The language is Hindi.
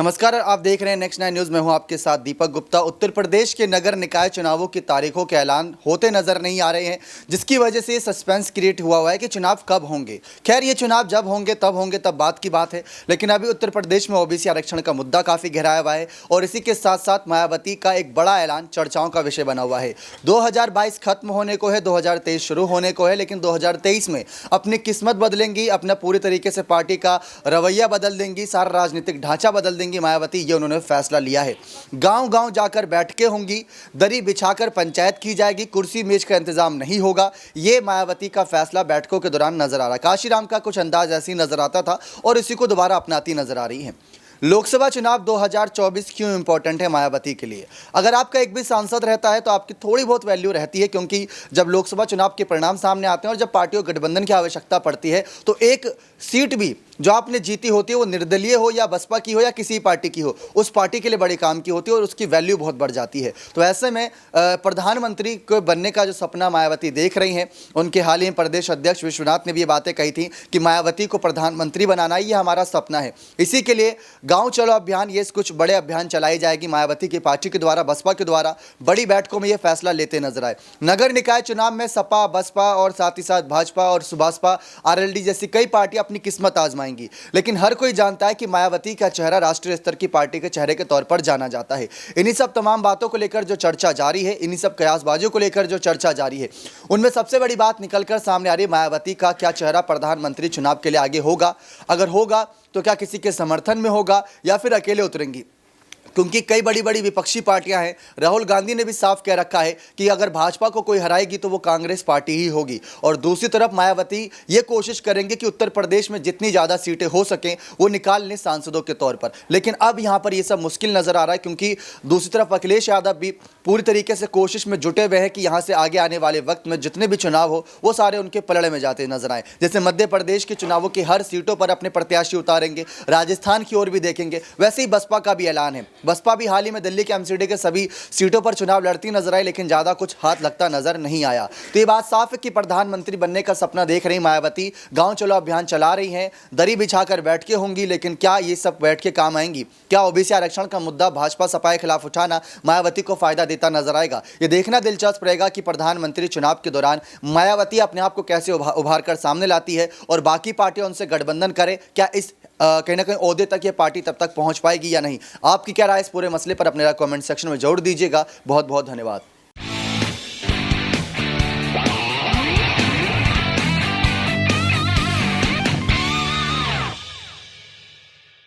नमस्कार, आप देख रहे हैं नेक्स्ट 9 न्यूज़। मैं हूं आपके साथ दीपक गुप्ता। उत्तर प्रदेश के नगर निकाय चुनावों की तारीखों के ऐलान होते नजर नहीं आ रहे हैं, जिसकी वजह से सस्पेंस क्रिएट हुआ है कि चुनाव कब होंगे। खैर, ये चुनाव जब होंगे तब बात की बात है, लेकिन अभी उत्तर प्रदेश में ओबीसी आरक्षण का मुद्दा काफ़ी गहराया हुआ है और इसी के साथ साथ मायावती का एक बड़ा ऐलान चर्चाओं का विषय बना हुआ है। 2022 खत्म होने को है, 2023 शुरू होने को है, लेकिन 2023 में अपनी किस्मत बदलेंगी, अपना पूरी तरीके से पार्टी का रवैया बदल देंगी, सारा राजनीतिक ढांचा बदल देंगी मायावती। ये उन्होंने फैसला लिया है। गांव-गांव जाकर बैठकें होंगी, दरी बिछाकर पंचायत की जाएगी, कुर्सी मेज का इंतजाम नहीं होगा। ये मायावती का फैसला बैठकों के दौरान नजर आ रहा है। काशीराम का कुछ अंदाज ऐसी नजर आता था और इसी को दोबारा अपनाती नजर आ रही है। लोकसभा चुनाव 2024 क्यों इंपॉर्टेंट है मायावती के लिए? अगर आपका एक भी सांसद रहता है तो आपकी थोड़ी बहुत वैल्यू रहती है, क्योंकि जब लोकसभा चुनाव के परिणाम सामने आते हैं और जब पार्टियों गठबंधन की आवश्यकता पड़ती है तो एक सीट भी जो आपने जीती होती है, वो निर्दलीय हो या बसपा की हो या किसी पार्टी की हो, उस पार्टी के लिए बड़े काम की होती है और उसकी वैल्यू बहुत बढ़ जाती है। तो ऐसे में प्रधानमंत्री को बनने का जो सपना मायावती देख रही हैं, उनके हाल ही प्रदेश अध्यक्ष विश्वनाथ ने भी ये बातें कही थी कि मायावती को प्रधानमंत्री बनाना ये हमारा सपना है। इसी के लिए गाँव चलो अभियान, ये कुछ बड़े अभियान चलाई जाएगी मायावती की पार्टी के द्वारा, बसपा के द्वारा बड़ी बैठकों में ये फैसला लेते नजर आए। नगर निकाय चुनाव में सपा, बसपा और साथ ही साथ भाजपा और सुभाषपा, आरएलडी जैसी कई पार्टियां अपनी किस्मत आजमाएंगी, लेकिन हर कोई जानता है कि मायावती का चेहरा राष्ट्रीय स्तर की पार्टी के चेहरे के तौर पर जाना जाता है। इन्हीं सब तमाम बातों को लेकर जो चर्चा जारी है, इन्हीं सब कयासबाजियों को लेकर जो चर्चा जारी है, उनमें सबसे बड़ी बात निकलकर सामने आ रही है मायावती का क्या चेहरा प्रधानमंत्री चुनाव के लिए आगे होगा। अगर होगा तो क्या किसी के समर्थन में होगा या फिर अकेले उतरेंगी, क्योंकि कई बड़ी बड़ी विपक्षी पार्टियां हैं। राहुल गांधी ने भी साफ कह रखा है कि अगर भाजपा को कोई हराएगी तो वो कांग्रेस पार्टी ही होगी, और दूसरी तरफ मायावती ये कोशिश करेंगे कि उत्तर प्रदेश में जितनी ज़्यादा सीटें हो सकें वो निकाल लें सांसदों के तौर पर। लेकिन अब यहाँ पर ये सब मुश्किल नज़र आ रहा है, क्योंकि दूसरी तरफ अखिलेश यादव भी पूरी तरीके से कोशिश में जुटे हुए हैं कि यहाँ से आगे आने वाले वक्त में जितने भी चुनाव हो वो सारे उनके पलड़े में जाते नजर आए। जैसे मध्य प्रदेश के चुनावों की हर सीटों पर अपने प्रत्याशी उतारेंगे, राजस्थान की ओर भी देखेंगे, वैसे ही बसपा का भी ऐलान है। बसपा भी हाल ही में दिल्ली के एमसीडी के सभी सीटों पर चुनाव लड़ती नजर आई, लेकिन ज्यादा कुछ हाथ लगता नजर नहीं आया। तो ये बात साफ है कि प्रधानमंत्री बनने का सपना देख रही मायावती, गांव चलो अभियान चला रही हैं, दरी बिछाकर बैठकें होंगी, लेकिन क्या ये सब बैठकें काम आएंगी? क्या ओबीसी आरक्षण का मुद्दा भाजपा सपा के खिलाफ उठाना मायावती को फायदा देता नजर आएगा? ये देखना दिलचस्प रहेगा कि प्रधानमंत्री चुनाव के दौरान मायावती अपने आप को कैसे उभार कर सामने लाती है और बाकी पार्टियां उनसे गठबंधन करे। क्या इस कहीं ना कहीं ओहदे तक ये पार्टी तब तक पहुंच पाएगी या नहीं? आपकी क्या राय इस पूरे मसले पर अपने कमेंट सेक्शन में जरूर दीजिएगा। बहुत बहुत धन्यवाद।